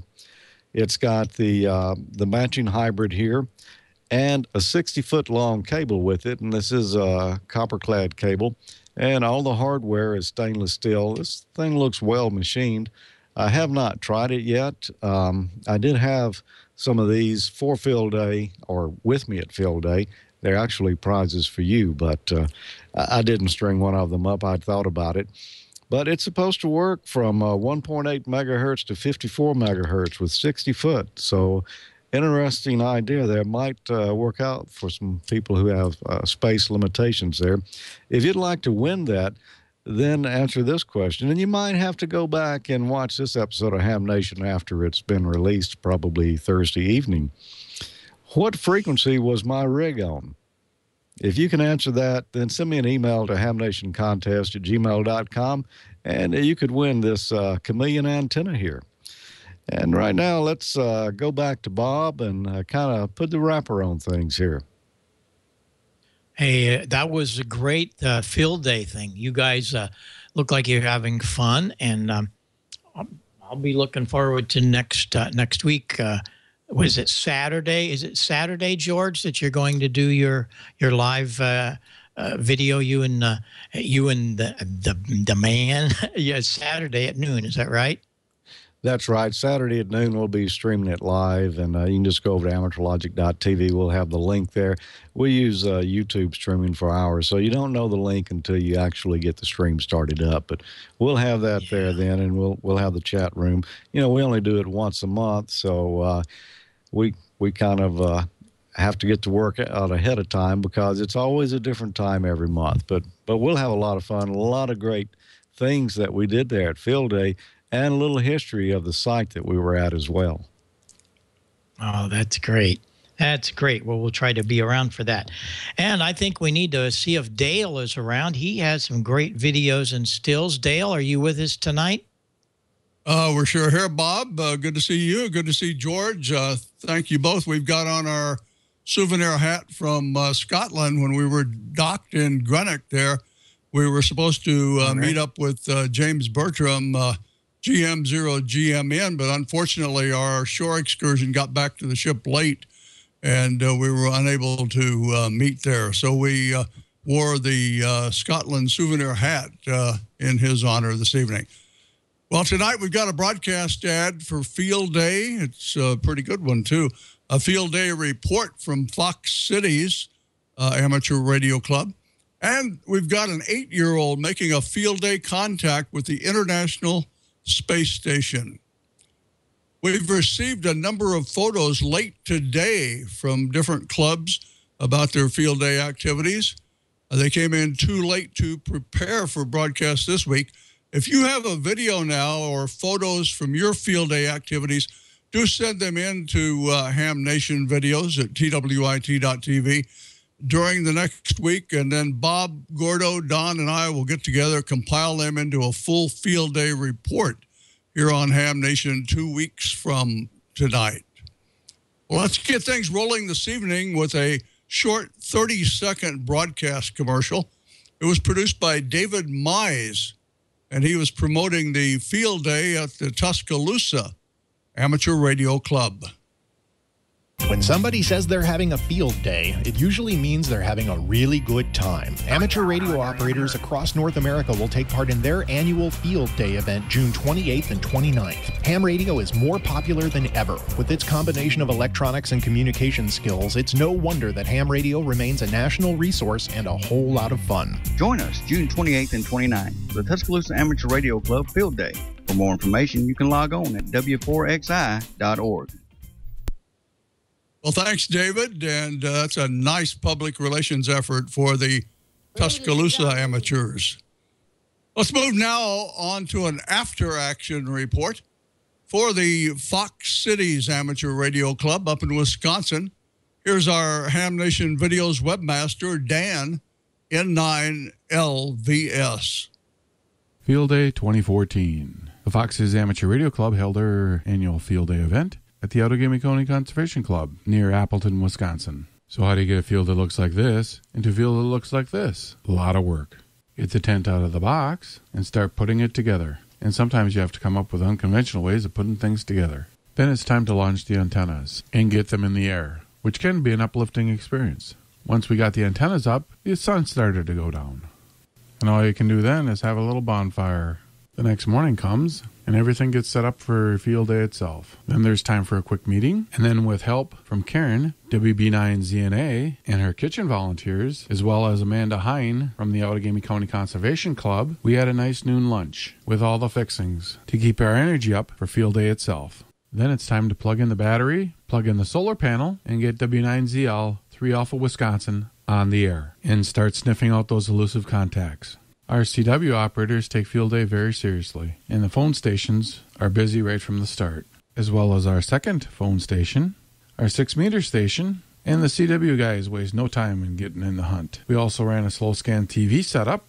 M: It's got the matching hybrid here, and a 60-foot long cable with it, and this is a copper-clad cable, and all the hardware is stainless steel. This thing looks well machined. I have not tried it yet. I did have some of these for field day, or with me at field day. They're actually prizes for you, but I didn't string one of them up. I'd thought about it. But it's supposed to work from 1.8 megahertz to 54 megahertz with 60 foot. So interesting idea there. Might work out for some people who have space limitations there. If you'd like to win that, then answer this question. And you might have to go back and watch this episode of Ham Nation after it's been released, probably Thursday evening. What frequency was my rig on? If you can answer that, then send me an email to hamnationcontest@gmail.com, and you could win this Chameleon antenna here. And right now, let's go back to Bob and kind of put the wrapper on things here.
E: Hey, that was a great field day thing. You guys look like you're having fun, and I'll be looking forward to next week. Was it Saturday? Is it Saturday, George, that you're going to do your live video? You and the man. Yeah, Saturday at noon. Is that right?
M: That's right. Saturday at noon, we'll be streaming it live, and you can just go over to amateurlogic.tv. We'll have the link there. We use YouTube streaming for hours, so you don't know the link until you actually get the stream started up. But we'll have that there then, and we'll have the chat room. You know, we only do it once a month, so we kind of have to get to work out ahead of time because it's always a different time every month. But we'll have a lot of fun, a lot of great things that we did there at Field Day, and a little history of the site that we were at as well.
E: Oh, that's great. That's great. Well, we'll try to be around for that. And I think we need to see if Dale is around. He has some great videos and stills. Dale, are you with us tonight?
P: We're sure here, Bob. Good to see you. Good to see George. Thank you both. We've got on our souvenir hat from Scotland when we were docked in Greenock there. We were supposed to meet up with James Bertram, GM0GMN, but unfortunately our shore excursion got back to the ship late, and we were unable to meet there. So we wore the Scotland souvenir hat in his honor this evening. Well, tonight we've got a broadcast ad for Field Day. It's a pretty good one, too. A Field Day report from Fox Cities Amateur Radio Club. And we've got an 8-year-old making a Field Day contact with the International Space Station. We've received a number of photos late today from different clubs about their Field Day activities. They came in too late to prepare for broadcast this week. If you have a video now or photos from your Field Day activities, do send them in to HamNationVideos at twit.tv during the next week, and then Bob, Gordo, Don, and I will get together, compile them into a full Field Day report here on Ham Nation 2 weeks from tonight. Well, let's get things rolling this evening with a short 30-second broadcast commercial. It was produced by David Mize, and he was promoting the Field Day at the Tuscaloosa Amateur Radio Club.
Q: When somebody says they're having a field day, it usually means they're having a really good time. Amateur radio operators across North America will take part in their annual Field Day event June 28th and 29th. Ham radio is more popular than ever. With its combination of electronics and communication skills, it's no wonder that ham radio remains a national resource and a whole lot of fun.
R: Join us June 28th and 29th for the Tuscaloosa Amateur Radio Club Field Day. For more information, you can log on at w4xi.org.
P: Well, thanks, David, and that's a nice public relations effort for the Tuscaloosa amateurs. Let's move now on to an after-action report for the Fox Cities Amateur Radio Club up in Wisconsin. Here's our Ham Nation Videos webmaster, Dan, N9LVS.
S: Field Day 2014. The Fox Cities Amateur Radio Club held their annual Field Day event at the Outagamie County Conservation Club near Appleton, Wisconsin. So how do you get a field that looks like this into a field that looks like this? A lot of work. Get the tent out of the box and start putting it together. And sometimes you have to come up with unconventional ways of putting things together. Then it's time to launch the antennas and get them in the air, which can be an uplifting experience. Once we got the antennas up, the sun started to go down. And all you can do then is have a little bonfire. The next morning comes, and everything gets set up for Field Day itself. Then there's time for a quick meeting, and then with help from Karen, WB9ZNA, and her kitchen volunteers, as well as Amanda Hine from the Outagamie County Conservation Club, we had a nice noon lunch with all the fixings to keep our energy up for Field Day itself. Then it's time to plug in the battery, plug in the solar panel, and get W9ZL 3 Alpha Wisconsin on the air, and start sniffing out those elusive contacts. Our CW operators take Field Day very seriously, and the phone stations are busy right from the start, as well as our second phone station, our 6-meter station, and the CW guys waste no time in getting in the hunt. We also ran a slow scan TV setup.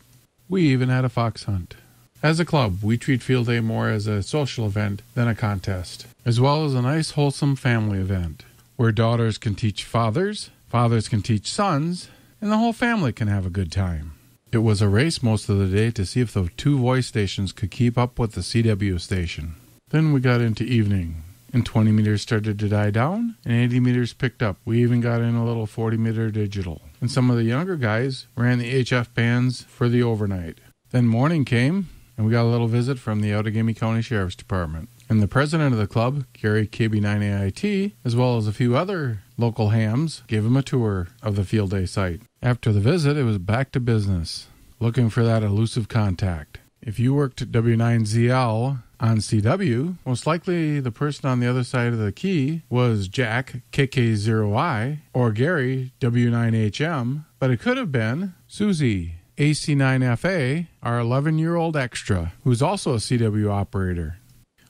S: We even had a fox hunt. As a club, we treat Field Day more as a social event than a contest, as well as a nice wholesome family event, where daughters can teach fathers, fathers can teach sons, and the whole family can have a good time. It was a race most of the day to see if the 2 voice stations could keep up with the CW station. Then we got into evening, and 20 meters started to die down, and 80 meters picked up. We even got in a little 40-meter digital. And some of the younger guys ran the HF bands for the overnight. Then morning came, and we got a little visit from the Outagamie County Sheriff's Department. And the president of the club, Gary KB9AIT, as well as a few other local hams, gave him a tour of the Field Day site. After the visit, it was back to business, looking for that elusive contact. If you worked at W9ZL on CW, most likely the person on the other side of the key was Jack, KK0I, or Gary, W9HM, but it could have been Susie, AC9FA, our 11-year-old extra, who's also a CW operator.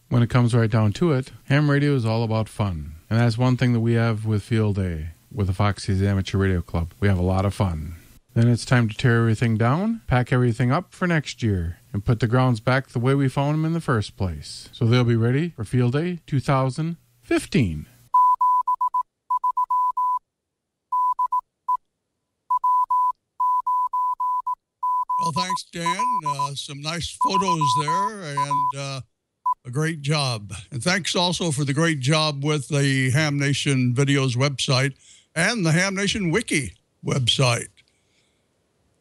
S: When it comes right down to it, ham radio is all about fun. And that's one thing that we have with Field Day, with the Fox Cities Amateur Radio Club. We have a lot of fun. Then it's time to tear everything down, pack everything up for next year, and put the grounds back the way we found them in the first place. So they'll be ready for Field Day 2015.
P: Well, thanks, Dan. Some nice photos there and a great job. And thanks also for the great job with the Ham Nation Videos website and the Ham Nation Wiki website.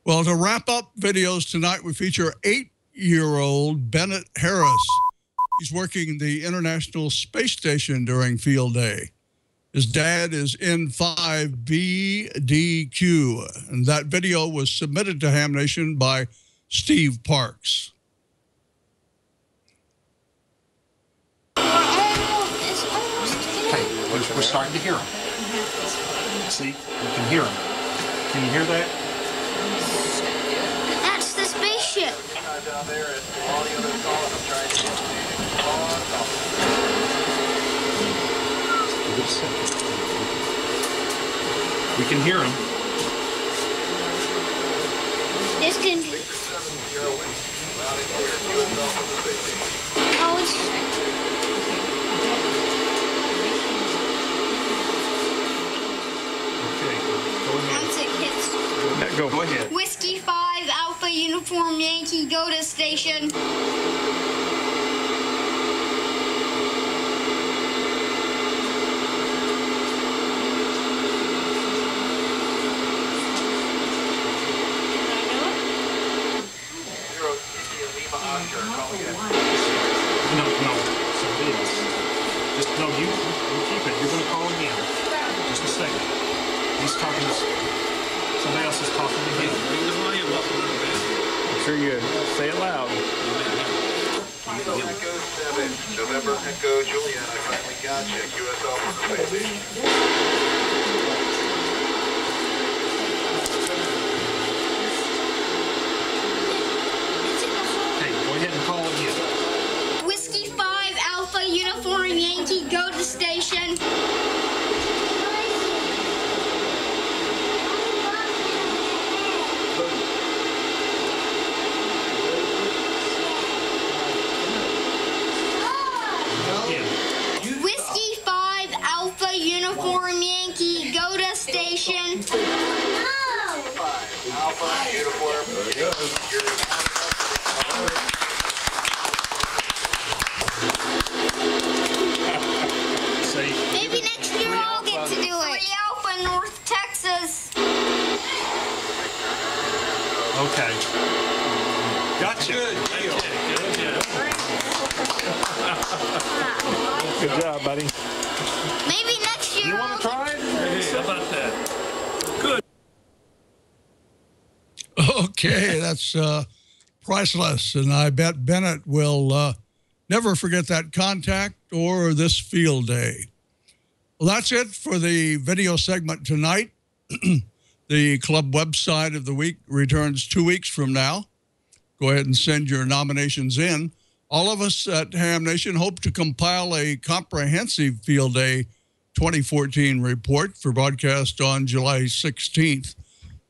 P: Well, to wrap up videos tonight, we feature 8-year-old Bennett Harris. He's working the International Space Station during Field Day. His dad is N5BDQ, and that video was submitted to Ham Nation by Steve Parks.
T: Hey, we're starting to hear him. See, you can hear him. Can you hear that?
U: That's the spaceship.
T: Down there at all the other calls, I'm trying to we can hear him.
U: This can. Oh, it's.
T: Okay, go ahead.
U: Once it hits.
T: Go ahead.
U: Whiskey 5 Alpha Uniform Yankee, go to station.
T: No. So it is. Just no. You keep it. You're going to call again. Just a second. He's talking. Somebody else is talking to him. Bring the volume up a little bit. Make sure you say it loud. Echo 7, November Echo Juliet. I finally got you. US Alpha Space Station. Go ahead and call again.
U: Whiskey 5 Alpha Uniform Yankee, go to station. Whiskey 5 Alpha Uniform Yankee, go to station.
T: Alpha Uniform.
U: Maybe next year I'll get to do it. 3 Alpha North Texas.
T: Okay. Gotcha. Good job, buddy.
U: Maybe next year.
T: You want to try it? Hey, how about that? Good.
P: Okay, that's priceless, and I bet Bennett will never forget that contact or this field day. Well, that's it for the video segment tonight. The club website of the week returns 2 weeks from now. Go ahead and send your nominations in. All of us at Ham Nation hope to compile a comprehensive Field Day 2014 report for broadcast on July 16th.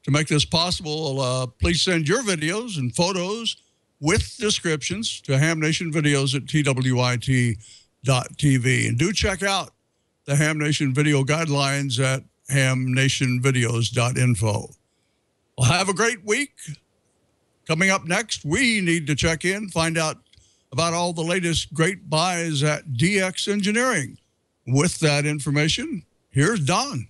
P: To make this possible, please send your videos and photos with descriptions to HamNationVideos@twit.tv. And do check out the Ham Nation video guidelines at HamNationVideos.info. Well, have a great week. Coming up next, we need to check in, find out about all the latest great buys at DX Engineering. With that information, here's Don.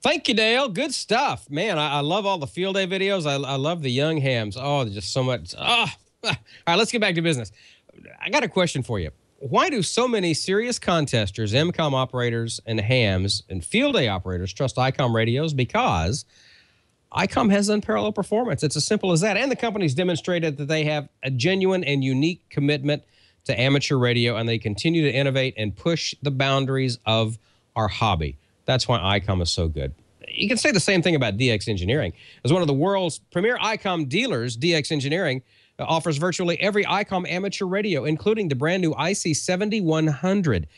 D: Thank you, Dale. Good stuff. Man, I love all the field day videos. I love the young hams. Oh, there's just so much. All right, let's get back to business. I got a question for you. Why do so many serious contesters, MCOM operators, and hams, and field day operators trust ICOM radios? Because ICOM has unparalleled performance. It's as simple as that. And the company's demonstrated that they have a genuine and unique commitment to amateur radio, and they continue to innovate and push the boundaries of our hobby. That's why ICOM is so good. You can say the same thing about DX Engineering. As one of the world's premier ICOM dealers, DX Engineering offers virtually every ICOM amateur radio, including the brand new IC 7100.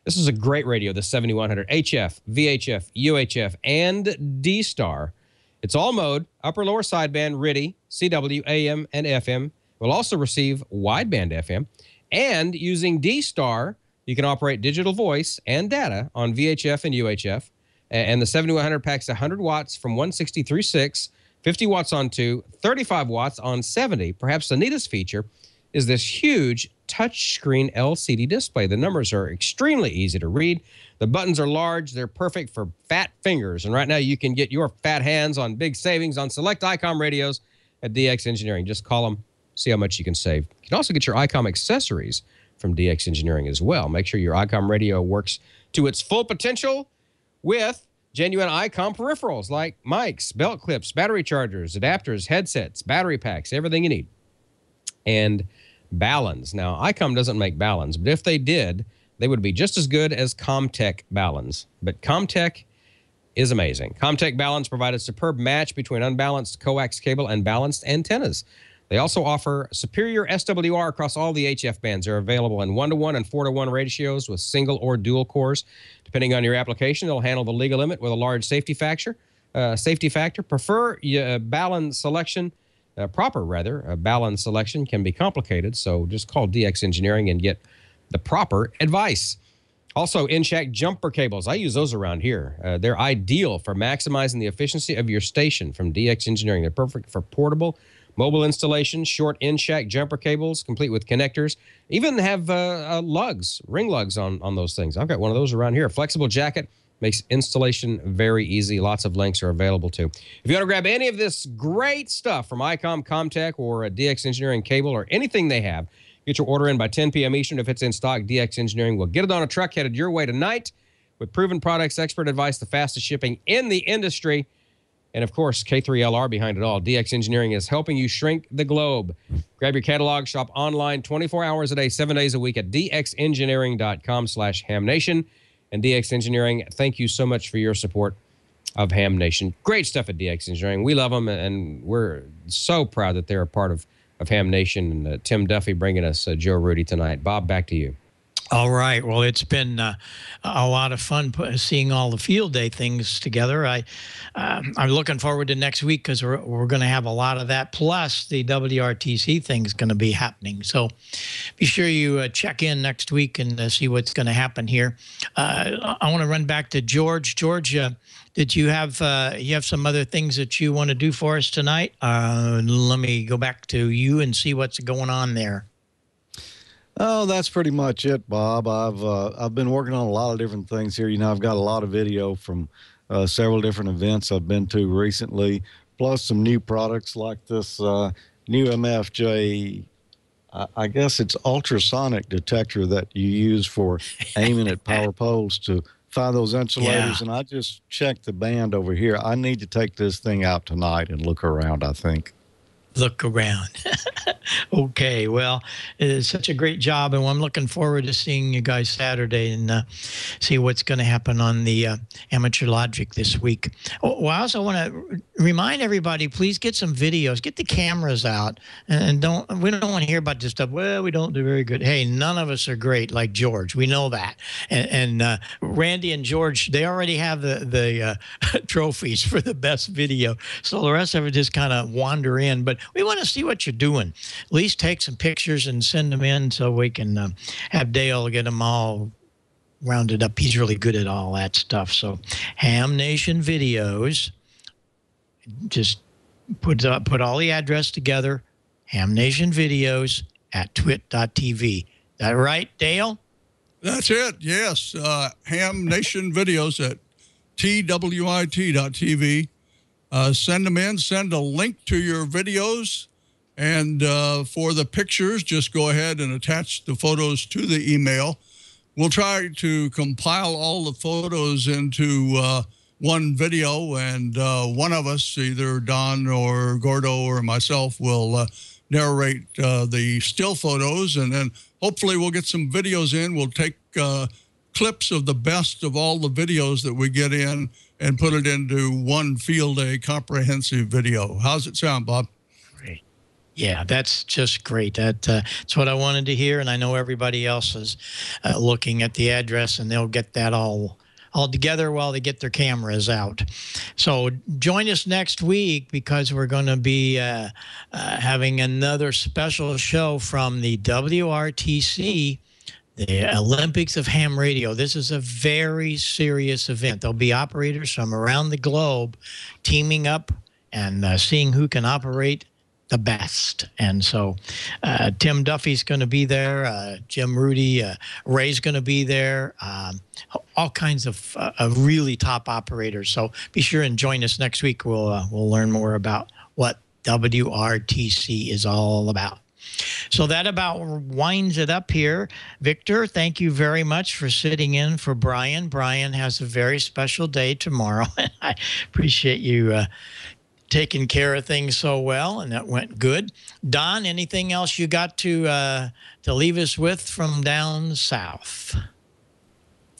D: This is a great radio, the 7100, HF, VHF, UHF, and D-Star. It's all mode, upper lower sideband, RTTY, CW, AM, and FM. Will also receive wideband FM. And using D-Star, you can operate digital voice and data on VHF and UHF. And the 7100 packs 100 watts from 160 through 6, 50 watts on 2, 35 watts on 70. Perhaps the neatest feature is this huge touchscreen LCD display. The numbers are extremely easy to read. The buttons are large. They're perfect for fat fingers. And right now you can get your fat hands on big savings on select ICOM radios at DX Engineering. Just call them, see how much you can save. You can also get your ICOM accessories from DX Engineering as well. Make sure your ICOM radio works to its full potential with genuine ICOM peripherals like mics, belt clips, battery chargers, adapters, headsets, battery packs, everything you need. And Ballons. Now, ICOM doesn't make Ballons, but if they did, they would be just as good as Comtech Ballons. But Comtech is amazing. Comtech Ballons provide a superb match between unbalanced coax cable and balanced antennas. They also offer superior SWR across all the HF bands. They're available in 1-to-1 and 4-to-1 ratios with single or dual cores. Depending on your application, they'll handle the legal limit with a large safety factor. Prefer Ballon selection. Ballon selection can be complicated, so just call DX Engineering and get the proper advice. Also, in-shack jumper cables. I use those around here. They're ideal for maximizing the efficiency of your station from DX Engineering. They're perfect for portable, mobile installation, short in-shack jumper cables, complete with connectors. Even have ring lugs on those things. I've got one of those around here. A flexible jacket makes installation very easy. Lots of links are available too. If you want to grab any of this great stuff from ICOM, Comtech, or DX Engineering cable, or anything they have, get your order in by 10 p.m. Eastern. If it's in stock, DX Engineering will get it on a truck headed your way tonight with proven products, expert advice, the fastest shipping in the industry. And, of course, K3LR behind it all. DX Engineering is helping you shrink the globe. Grab your catalog, shop online 24 hours a day, 7 days a week at dxengineering.com/HamNation. And DX Engineering, thank you so much for your support of Ham Nation. Great stuff at DX Engineering. We love them, and we're so proud that they're a part of Ham Nation. And Tim Duffy bringing us Joe Rudi tonight. Bob, back to you.
E: All right. Well, it's been a lot of fun seeing all the field day things together. I'm looking forward to next week because we're going to have a lot of that. Plus, the WRTC thing is going to be happening. So be sure you check in next week and see what's going to happen here. I want to run back to George. George, did you have some other things that you want to do for us tonight? Let me go back to you and see what's going on there.
M: Oh, that's pretty much it, Bob. I've been working on a lot of different things here. You know, I've got a lot of video from several different events I've been to recently, plus some new products like this new MFJ. I guess it's ultrasonic detector that you use for aiming at power poles to find those insulators. Yeah. And I just checked the band over here. I need to take this thing out tonight and look around, I think.
E: Look around. Okay, well, it's such a great job, and I'm looking forward to seeing you guys Saturday and see what's going to happen on the Amateur Logic this week. Well, I also want to remind everybody, please get some videos, get the cameras out, and we don't want to hear about this stuff. Well, we don't do very good. Hey, none of us are great like George. We know that. And Randy and George, they already have the trophies for the best video, so the rest of it just kind of wander in. But we want to see what you're doing. At least take some pictures and send them in so we can have Dale get them all rounded up. He's really good at all that stuff. So HamNationVideos, just put all the address together, HamNationVideos at twit.tv. That right, Dale?
P: That's it, yes. HamNationVideos at twit.tv. Send them in, send a link to your videos, and for the pictures, just go ahead and attach the photos to the email. We'll try to compile all the photos into one video, and one of us, either Don or Gordo or myself, will narrate the still photos, and then hopefully we'll get some videos in. We'll take clips of the best of all the videos that we get in and put it into one field day comprehensive video. How's it sound, Bob?
E: Great. Yeah, that's just great. That's what I wanted to hear, and I know everybody else is looking at the address, and they'll get that all together while they get their cameras out. So join us next week because we're going to be having another special show from the WRTC, the Olympics of Ham Radio. This is a very serious event. There'll be operators from around the globe teaming up and seeing who can operate the best. And so Tim Duffy's going to be there, Jim Rudi, Ray's going to be there, all kinds of really top operators. So be sure and join us next week. We'll learn more about what WRTC is all about. So that about winds it up here. Victor, thank you very much for sitting in for Brian. Brian has a very special day tomorrow. I appreciate you taking care of things so well, and that went good. Don, anything else you got to leave us with from down south?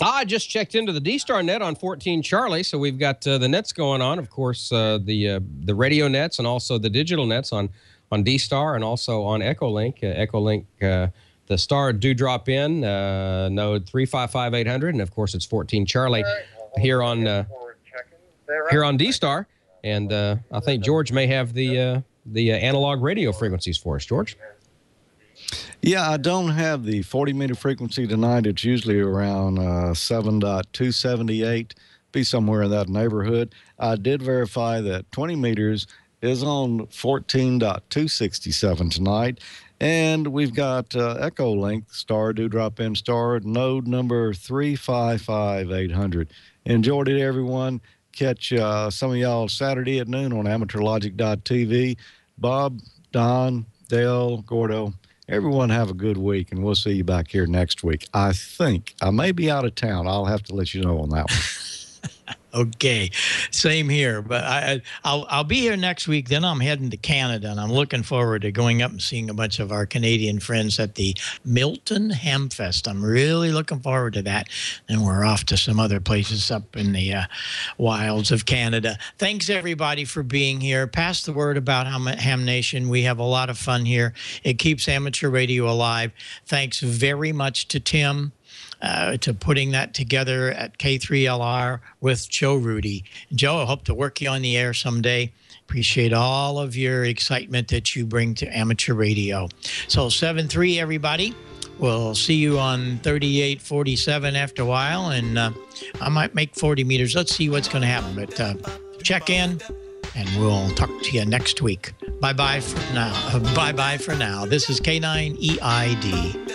D: I just checked into the D-Star net on 14 Charlie, so we've got the nets going on. Of course, the radio nets and also the digital nets on D-Star and also on Echolink. Echolink, the star do drop in, node 355800, and of course it's 14 Charlie here on D-Star. And I think George may have the analog radio frequencies for us. George?
M: Yeah, I don't have the 40-meter frequency tonight. It's usually around 7.278, be somewhere in that neighborhood. I did verify that 20 meters is on 14.267 tonight. And we've got Echolink, star do drop in star, node number 355800. Enjoyed it, everyone. Catch some of y'all Saturday at noon on amateurlogic.tv. Bob, Don, Dale, Gordo, everyone have a good week, and we'll see you back here next week. I think I may be out of town. I'll have to let you know on that one.
E: Okay, same here. But I'll be here next week. Then I'm heading to Canada, and I'm looking forward to going up and seeing a bunch of our Canadian friends at the Milton Hamfest. I'm really looking forward to that. And we're off to some other places up in the wilds of Canada. Thanks, everybody, for being here. Pass the word about Ham Nation. We have a lot of fun here. It keeps amateur radio alive. Thanks very much to Tim. To putting that together at K3LR with Joe Rudi. Joe, I hope to work you on the air someday. Appreciate all of your excitement that you bring to amateur radio. So 7-3, everybody. We'll see you on 3847 after a while, and I might make 40 meters. Let's see what's going to happen. But check in, and we'll talk to you next week. Bye-bye for now. Bye-bye for now. This is K9EID.